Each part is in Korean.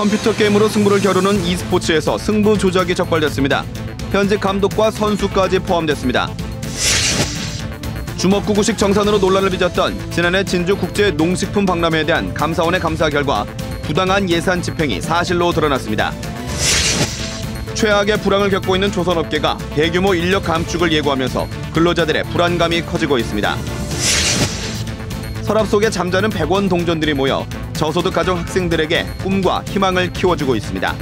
컴퓨터 게임으로 승부를 겨루는 e스포츠에서 승부 조작이 적발됐습니다. 현직 감독과 선수까지 포함됐습니다. 주먹구구식 정산으로 논란을 빚었던 지난해 진주국제농식품 박람회에 대한 감사원의 감사 결과 부당한 예산 집행이 사실로 드러났습니다. 최악의 불황을 겪고 있는 조선업계가 대규모 인력 감축을 예고하면서 근로자들의 불안감이 커지고 있습니다. 서랍 속에 잠자는 100원 동전들이 모여 저소득 가정 학생들에게 꿈과 희망을 키워주고 있습니다.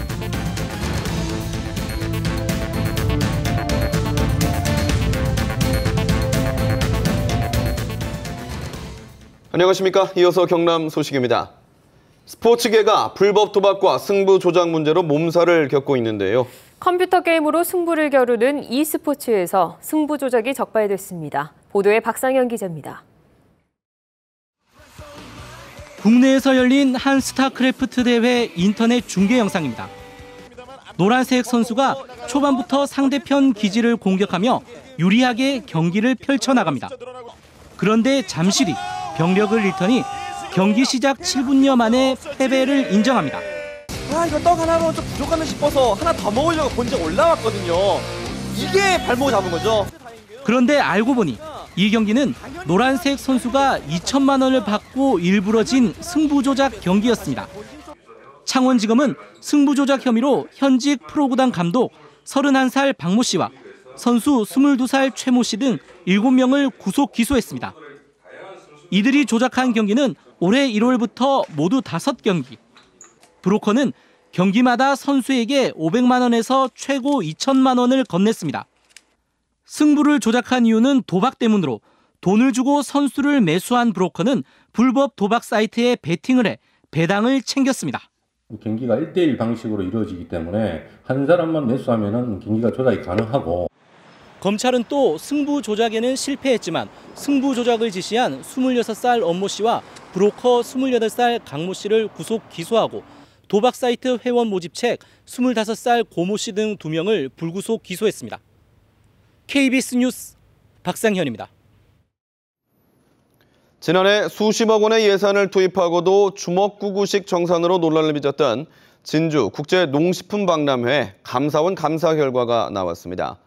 안녕하십니까. 이어서 경남 소식입니다. 스포츠계가 불법 도박과 승부 조작 문제로 몸살을 겪고 있는데요. 컴퓨터 게임으로 승부를 겨루는 e스포츠에서 승부 조작이 적발됐습니다. 보도에 박상현 기자입니다. 국내에서 열린 한 스타크래프트 대회 인터넷 중계 영상입니다. 노란색 선수가 초반부터 상대편 기지를 공격하며 유리하게 경기를 펼쳐나갑니다. 그런데 잠시 뒤 병력을 잃더니 경기 시작 7분여 만에 패배를 인정합니다. 이거 떡 하나로 좀 부족하면 싶어서 하나 더 먹으려고 본적 올라왔거든요. 이게 발목을 잡은 거죠. 그런데 알고 보니 이 경기는 노란색 선수가 2천만 원을 받고 일부러 진 승부 조작 경기였습니다. 창원지검은 승부 조작 혐의로 현직 프로구단 감독 31살 박모 씨와 선수 22살 최모 씨 등 7명을 구속 기소했습니다. 이들이 조작한 경기는 올해 1월부터 모두 5경기. 브로커는 경기마다 선수에게 500만 원에서 최고 2천만 원을 건넸습니다. 승부를 조작한 이유는 도박 때문으로 돈을 주고 선수를 매수한 브로커는 불법 도박 사이트에 베팅을 해 배당을 챙겼습니다. 경기가 1대1 방식으로 이루어지기 때문에 한 사람만 매수하면 경기가 조작이 가능하고. 검찰은 또 승부 조작에는 실패했지만 승부 조작을 지시한 26살 엄모 씨와 브로커 28살 강모 씨를 구속 기소하고 도박 사이트 회원 모집책 25살 고모 씨 등 2명을 불구속 기소했습니다. KBS 뉴스 박상현입니다. 지난해 수십억 원의 예산을 투입하고도 주먹구구식 정산으로 논란을 빚었던 진주국제농식품박람회 감사원 감사 결과가 나왔습니다.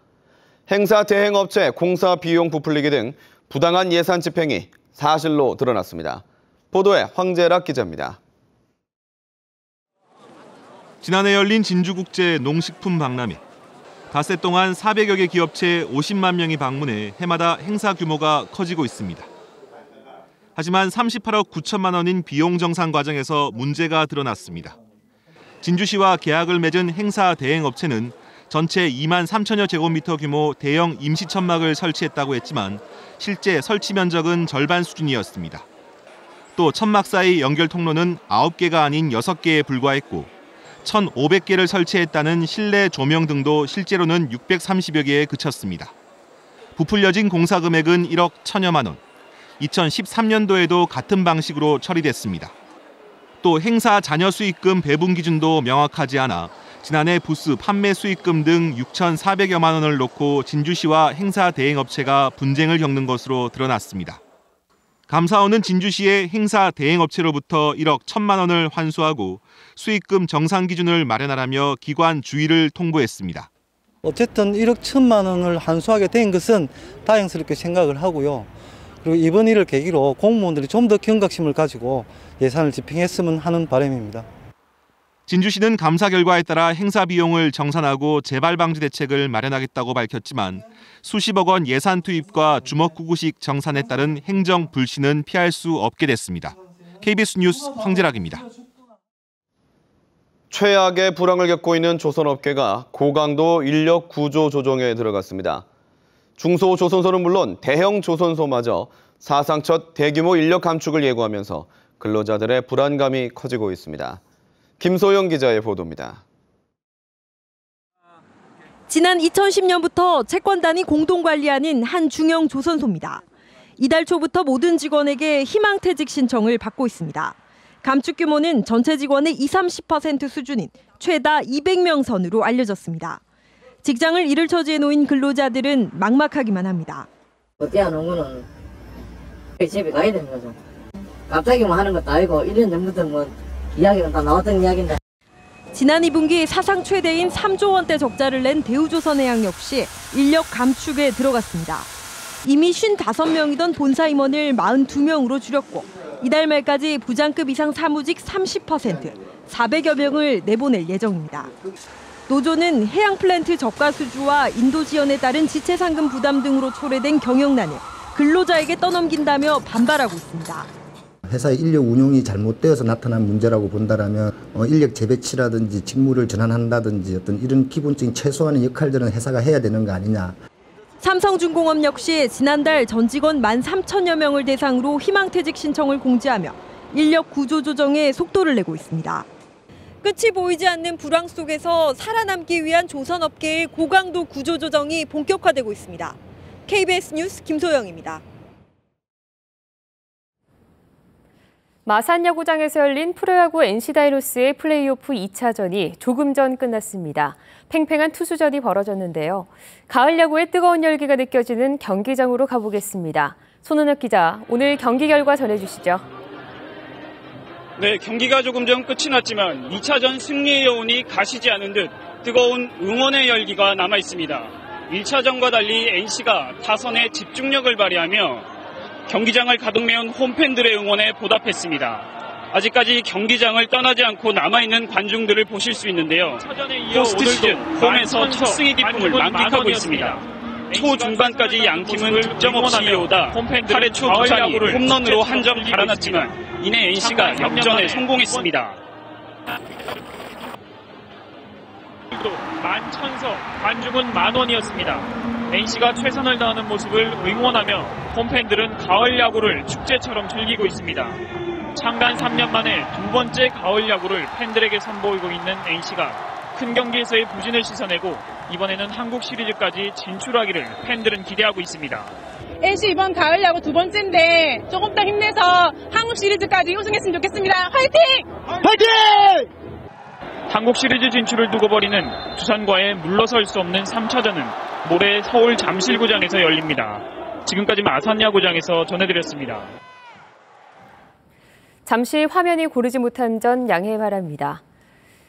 행사 대행업체 공사 비용 부풀리기 등 부당한 예산 집행이 사실로 드러났습니다. 보도에 황재락 기자입니다. 지난해 열린 진주국제농식품박람회. 닷새 동안 400여 개 기업체 50만 명이 방문해 해마다 행사 규모가 커지고 있습니다. 하지만 38억 9천만 원인 비용 정산 과정에서 문제가 드러났습니다. 진주시와 계약을 맺은 행사 대행업체는 전체 2만 3천여 제곱미터 규모 대형 임시천막을 설치했다고 했지만 실제 설치 면적은 절반 수준이었습니다. 또 천막 사이 연결 통로는 9개가 아닌 6개에 불과했고 1,500개를 설치했다는 실내 조명 등도 실제로는 630여 개에 그쳤습니다. 부풀려진 공사 금액은 1억 1천여만 원. 2013년도에도 같은 방식으로 처리됐습니다. 또 행사 잔여 수익금 배분 기준도 명확하지 않아 지난해 부스 판매 수익금 등 6,400여만 원을 놓고 진주시와 행사 대행업체가 분쟁을 겪는 것으로 드러났습니다. 감사원은 진주시의 행사 대행업체로부터 1억 1천만 원을 환수하고 수익금 정산 기준을 마련하라며 기관 주의를 통보했습니다. 어쨌든 1억 1천만 원을 환수하게 된 것은 다행스럽게 생각을 하고요. 그리고 이번 일을 계기로 공무원들이 좀 더 경각심을 가지고 예산을 집행했으면 하는 바람입니다. 진주시는 감사 결과에 따라 행사 비용을 정산하고 재발 방지 대책을 마련하겠다고 밝혔지만 수십억 원 예산 투입과 주먹구구식 정산에 따른 행정 불신은 피할 수 없게 됐습니다. KBS 뉴스 황재락입니다. 최악의 불황을 겪고 있는 조선업계가 고강도 인력 구조 조정에 들어갔습니다. 중소조선소는 물론 대형 조선소마저 사상 첫 대규모 인력 감축을 예고하면서 근로자들의 불안감이 커지고 있습니다. 김소영 기자의 보도입니다. 지난 2010년부터 채권단이 공동관리하는 한 중형 조선소입니다. 이달 초부터 모든 직원에게 희망퇴직 신청을 받고 있습니다. 감축 규모는 전체 직원의 20-30% 수준인 최다 200명 선으로 알려졌습니다. 직장을 잃을 처지에 놓인 근로자들은 막막하기만 합니다. 떼어놓은 거는 집에 가야 되는 거죠. 갑자기 뭐 하는 것도 아니고 1년 전부터 뭐 이야기는 다 나왔던 이야기인데. 지난 2분기 사상 최대인 3조 원대 적자를 낸 대우조선해양 역시 인력 감축에 들어갔습니다. 이미 55명이던 본사 임원을 42명으로 줄였고 이달 말까지 부장급 이상 사무직 30%, 400여 명을 내보낼 예정입니다. 노조는 해양 플랜트 저가 수주와 인도 지연에 따른 지체 상금 부담 등으로 초래된 경영난을 근로자에게 떠넘긴다며 반발하고 있습니다. 회사의 인력 운용이 잘못되어서 나타난 문제라고 본다라면 인력 재배치라든지 직무를 전환한다든지 어떤 이런 기본적인 최소한의 역할들은 회사가 해야 되는 거 아니냐. 삼성중공업 역시 지난달 전 직원 13,000여 명을 대상으로 희망퇴직 신청을 공지하며 인력 구조 조정에 속도를 내고 있습니다. 끝이 보이지 않는 불황 속에서 살아남기 위한 조선업계의 고강도 구조 조정이 본격화되고 있습니다. KBS 뉴스 김소영입니다. 마산야구장에서 열린 프로야구 NC다이노스의 플레이오프 2차전이 조금 전 끝났습니다. 팽팽한 투수전이 벌어졌는데요. 가을 야구의 뜨거운 열기가 느껴지는 경기장으로 가보겠습니다. 손은혁 기자, 오늘 경기 결과 전해주시죠. 네, 경기가 조금 전 끝이 났지만 2차전 승리의 여운이 가시지 않은 듯 뜨거운 응원의 열기가 남아있습니다. 1차전과 달리 NC가 타선에 집중력을 발휘하며 경기장을 가득 메운 홈팬들의 응원에 보답했습니다. 아직까지 경기장을 떠나지 않고 남아있는 관중들을 보실 수 있는데요. 포스트 시즌 홈에서 첫 승의 기쁨을 만끽하고 있습니다. 초중반까지 양팀은 득점 없이 이어오다 8회 초 두산이 홈런으로 한 점 달아났지만 이내 NC가 역전에 성공했습니다. 만천석, 관중은 10,000원이었습니다. NC가 최선을 다하는 모습을 응원하며 홈팬들은 가을 야구를 축제처럼 즐기고 있습니다. 창단 3년 만에 두 번째 가을 야구를 팬들에게 선보이고 있는 NC가 큰 경기에서의 부진을 씻어내고 이번에는 한국 시리즈까지 진출하기를 팬들은 기대하고 있습니다. NC 이번 가을 야구 두 번째인데 조금 더 힘내서 한국 시리즈까지 우승했으면 좋겠습니다. 화이팅! 화이팅! 한국 시리즈 진출을 두고 벌이는 두산과의 물러설 수 없는 3차전은 모레 서울 잠실구장에서 열립니다. 지금까지 마산야구장에서 전해드렸습니다. 잠시 화면이 고르지 못한 점 양해 바랍니다.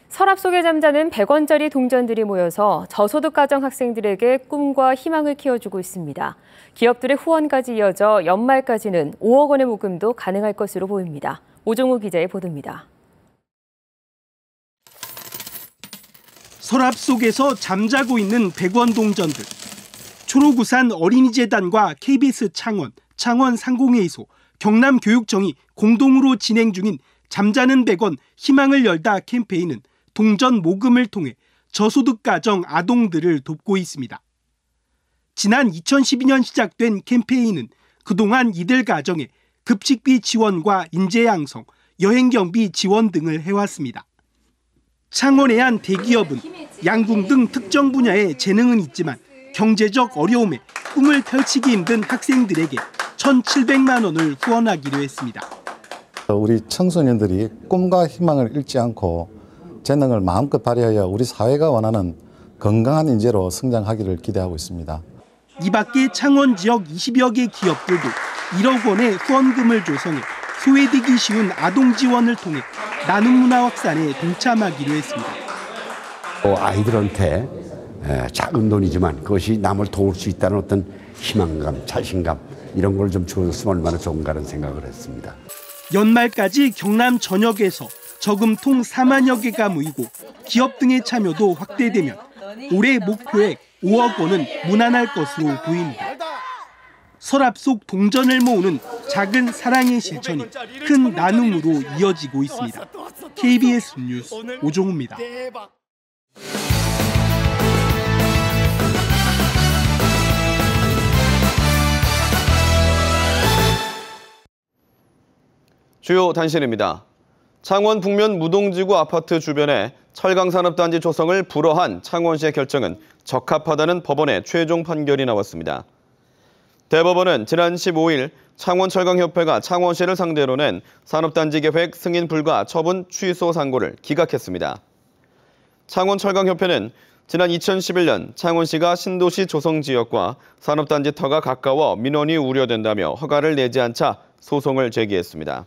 서랍 속에 잠자는 100원짜리 동전들이 모여서 저소득 가정 학생들에게 꿈과 희망을 키워주고 있습니다. 기업들의 후원까지 이어져 연말까지는 5억 원의 모금도 가능할 것으로 보입니다. 오종우 기자의 보도입니다. 서랍 속에서 잠자고 있는 100원 동전들. 초록우산 어린이재단과 KBS 창원 상공회의소, 경남교육청이 공동으로 진행 중인 잠자는 100원 희망을 열다 캠페인은 동전 모금을 통해 저소득 가정 아동들을 돕고 있습니다. 지난 2012년 시작된 캠페인은 그동안 이들 가정에 급식비 지원과 인재 양성, 여행 경비 지원 등을 해왔습니다. 창원의 한 대기업은 양궁 등 특정 분야에 재능은 있지만 경제적 어려움에 꿈을 펼치기 힘든 학생들에게 1,700만 원을 후원하기로 했습니다. 우리 청소년들이 꿈과 희망을 잃지 않고 재능을 마음껏 발휘하여 우리 사회가 원하는 건강한 인재로 성장하기를 기대하고 있습니다. 이 밖에 창원 지역 20여 개 기업들도 1억 원의 후원금을 조성해 소외되기 쉬운 아동 지원을 통해 나눔 문화 확산에 동참하기로 했습니다. 아이들한테 작은 돈이지만 그것이 남을 도울 수 있다는 어떤 희망감, 자신감 이런 걸 좀 주었으면 얼마나 좋은가라는 생각을 했습니다. 연말까지 경남 전역에서 저금통 4만여 개가 모이고 기업 등의 참여도 확대되면 올해 목표액 5억 원은 무난할 것으로 보입니다. 서랍 속 동전을 모으는 작은 사랑의 실천이 큰 나눔으로 이어지고 있습니다. KBS 뉴스 오종우입니다. 주요 단신입니다. 창원 북면 무동지구 아파트 주변에 철강산업단지 조성을 불허한 창원시의 결정은 적합하다는 법원의 최종 판결이 나왔습니다. 대법원은 지난 15일 창원철강협회가 창원시를 상대로 낸 산업단지 계획 승인 불가 처분 취소 상고를 기각했습니다. 창원철강협회는 지난 2011년 창원시가 신도시 조성지역과 산업단지 터가 가까워 민원이 우려된다며 허가를 내지 않자 소송을 제기했습니다.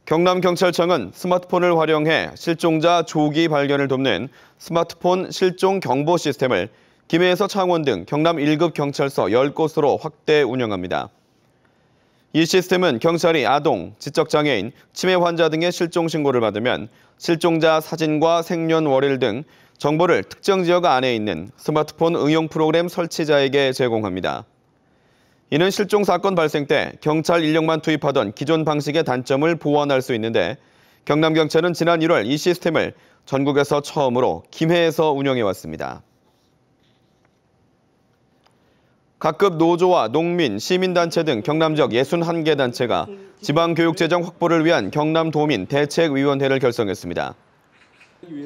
경남경찰청은 스마트폰을 활용해 실종자 조기 발견을 돕는 스마트폰 실종 경보 시스템을 김해에서 창원 등 경남 1급 경찰서 10곳으로 확대 운영합니다. 이 시스템은 경찰이 아동, 지적장애인, 치매 환자 등의 실종 신고를 받으면 실종자 사진과 생년월일 등 정보를 특정 지역 안에 있는 스마트폰 응용 프로그램 설치자에게 제공합니다. 이는 실종 사건 발생 때 경찰 인력만 투입하던 기존 방식의 단점을 보완할 수 있는데 경남경찰은 지난 1월 이 시스템을 전국에서 처음으로 김해에서 운영해왔습니다. 각급 노조와 농민, 시민단체 등 경남 지역 61개 단체가 지방교육재정 확보를 위한 경남도민 대책위원회를 결성했습니다.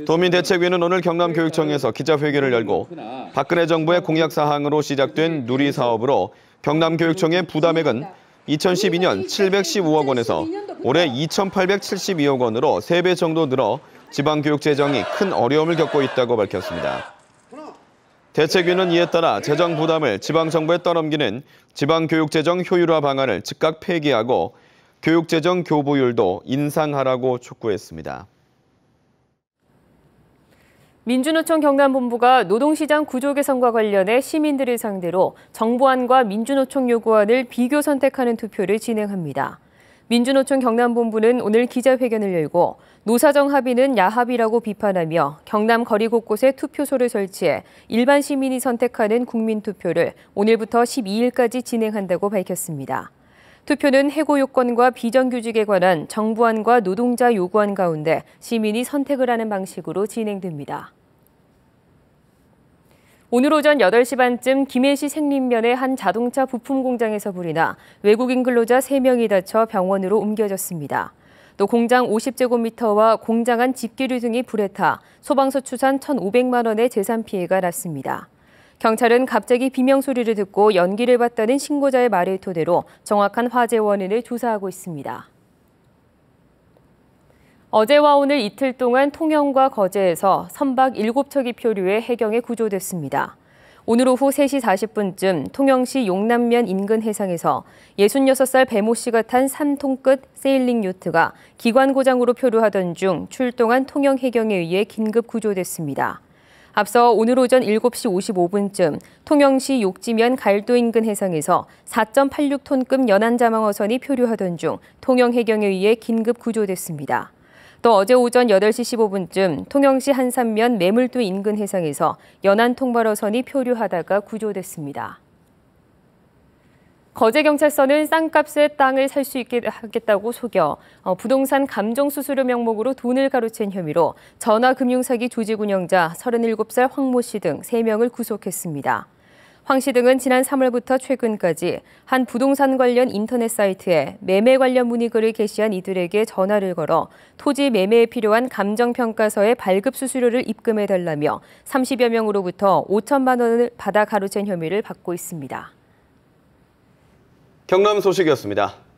도민대책위는 오늘 경남교육청에서 기자회견을 열고 박근혜 정부의 공약사항으로 시작된 누리사업으로 경남교육청의 부담액은 2012년 715억 원에서 올해 2,872억 원으로 3배 정도 늘어 지방교육재정이 큰 어려움을 겪고 있다고 밝혔습니다. 대책위는 이에 따라 재정 부담을 지방정부에 떠넘기는 지방교육재정 효율화 방안을 즉각 폐기하고 교육재정 교부율도 인상하라고 촉구했습니다. 민주노총 경남본부가 노동시장 구조 개선과 관련해 시민들을 상대로 정부안과 민주노총 요구안을 비교 선택하는 투표를 진행합니다. 민주노총 경남본부는 오늘 기자회견을 열고 노사정 합의는 야합이라고 비판하며 경남 거리 곳곳에 투표소를 설치해 일반 시민이 선택하는 국민투표를 오늘부터 12일까지 진행한다고 밝혔습니다. 투표는 해고 요건과 비정규직에 관한 정부안과 노동자 요구안 가운데 시민이 선택을 하는 방식으로 진행됩니다. 오늘 오전 8시 반쯤 김해시 생린면의 한 자동차 부품 공장에서 불이 나 외국인 근로자 3명이 다쳐 병원으로 옮겨졌습니다. 또 공장 50제곱미터와 공장 안 집기류 등이 불에 타 소방서 추산 1,500만 원의 재산 피해가 났습니다. 경찰은 갑자기 비명 소리를 듣고 연기를 봤다는 신고자의 말을 토대로 정확한 화재 원인을 조사하고 있습니다. 어제와 오늘 이틀 동안 통영과 거제에서 선박 7척이 표류해 해경에 구조됐습니다. 오늘 오후 3시 40분쯤 통영시 용남면 인근 해상에서 66살 배모 씨가 탄 3톤 끝 세일링 요트가 기관 고장으로 표류하던 중 출동한 통영 해경에 의해 긴급 구조됐습니다. 앞서 오늘 오전 7시 55분쯤 통영시 욕지면 갈도 인근 해상에서 4.86톤급 연안자망어선이 표류하던 중 통영 해경에 의해 긴급 구조됐습니다. 또 어제 오전 8시 15분쯤 통영시 한산면 매물도 인근 해상에서 연안 통발어선이 표류하다가 구조됐습니다. 거제경찰서는 쌍값에 땅을 살 수 있게 하겠다고 속여 부동산 감정수수료 명목으로 돈을 가로챈 혐의로 전화금융사기 조직 운영자 37살 황 모 씨 등 3명을 구속했습니다. 황 씨 등은 지난 3월부터 최근까지 한 부동산 관련 인터넷 사이트에 매매 관련 문의글을 게시한 이들에게 전화를 걸어 토지 매매에 필요한 감정평가서의 발급 수수료를 입금해달라며 30여 명으로부터 5천만 원을 받아 가로챈 혐의를 받고 있습니다. 경남 소식이었습니다.